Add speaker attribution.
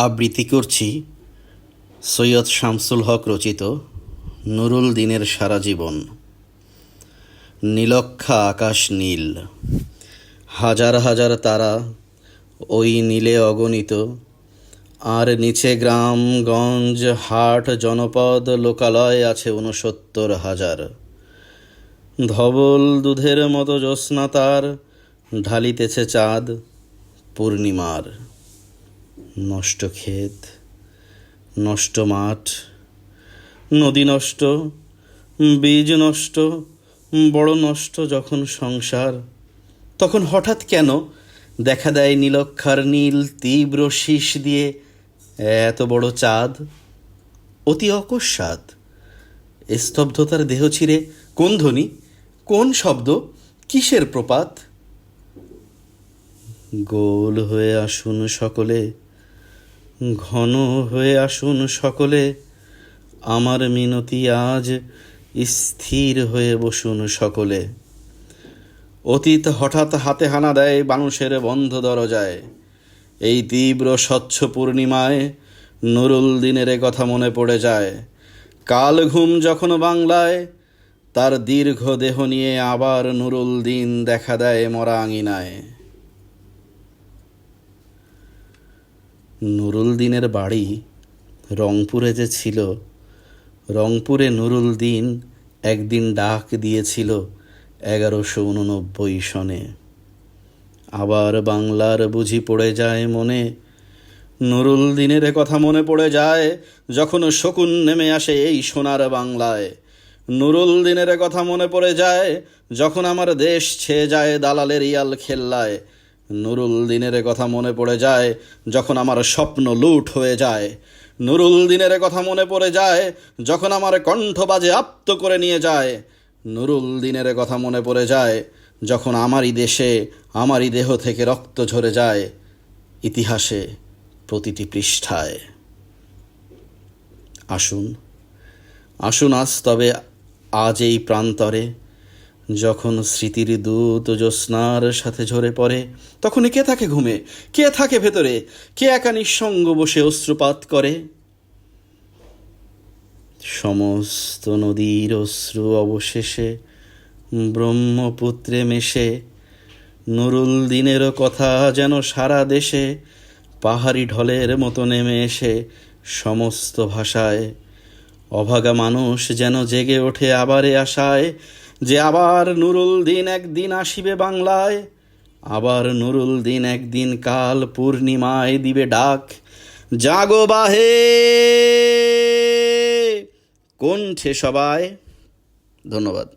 Speaker 1: আবৃত্তি করছি সৈয়দ শামসুল হক রচিত নুরুল দিনের সারা জীবন। নীলক্ষা আকাশ নীল, হাজার হাজার তারা ওই নীলে অগণিত, আর নিচে গ্রাম গঞ্জ হাট জনপদ লোকালয় আছে ৬৯,০০০। ধবল দুধের মতো জ্যোৎস্না তার ঢালিতেছে চাঁদ পূর্ণিমার। নষ্ট ক্ষেত, নষ্ট মাঠ, নদী নষ্ট, বীজ নষ্ট, বড় নষ্ট যখন সংসার, তখন হঠাৎ কেন দেখা দেয় নীলক্ষার নীল তীব্র শীষ দিয়ে এত বড় চাঁদ। অতি অকস্মাৎ স্তব্ধতার দেহ ছিঁড়ে কোন ধ্বনি, কোন শব্দ, কিসের প্রপাত? গোল হয়ে আসুন সকলে, ঘন হয়ে আসুন সকলে, আমার মিনতি আজ স্থির হয়ে বসুন সকলে। অতীত হঠাৎ হাতে হানা দেয় মানুষের বন্ধ দরজায়। এই তীব্র স্বচ্ছ পূর্ণিমায় নুরুল দিনের কথা মনে পড়ে যায়। কাল ঘুম যখন বাংলায়, তার দীর্ঘ দেহ নিয়ে আবার নুরুল দিন দেখা দেয় মরা আঙিনায়। নুরুল দিনের বাড়ি রংপুরে যে ছিল, রংপুরে নুরুল দিন একদিন ডাক দিয়েছিল ১১৮৯ সনে। আবার বাংলার বুঝি পড়ে যায় মনে, নুরুল দিনের কথা মনে পড়ে যায় যখন শকুন নেমে আসে এই সোনার বাংলায়। নুরুল দিনের কথা মনে পড়ে যায় যখন আমার দেশ ছেয়ে যায় দালালের ইয়াল খেল্লায়। নুরুল দিনের কথা মনে পড়ে যায় যখন আমার স্বপ্ন লুট হয়ে যায়। নুরুল দিনের কথা মনে পড়ে যায় যখন আমার কণ্ঠ বাজে আপ্ত করে নিয়ে যায়। নুরুল দিনের কথা মনে পড়ে যায় যখন আমারই দেশে আমারই দেহ থেকে রক্ত ঝরে যায় ইতিহাসে প্রতিটি পৃষ্ঠায়। আসুন আসুন আজ তবে আজ এই প্রান্তরে, যখন স্মৃতির দূত জ্যোৎস্নার সাথে ঝরে পড়ে, তখনই কে থাকে ঘুমে, কে থাকে ভেতরে, কে একা নিঃসঙ্গ বসে অশ্রুপাত করে? সমস্ত নদীর অশ্রু অবশেষে ব্রহ্মপুত্রে মেশে, নুরুল দিনেরও কথা যেন সারা দেশে পাহাড়ি ঢলের মতো নেমে এসে সমস্ত ভাষায়। অভাগা মানুষ যেন জেগে ওঠে আবারে আশায় যে আবার নুরুল দিন একদিন আসিবে বাংলায়। আবার নুরুল দিন একদিন কাল পূর্ণিমায় দিবে ডাক, জাগো বাহে কণ্ঠে সবাই। ধন্যবাদ।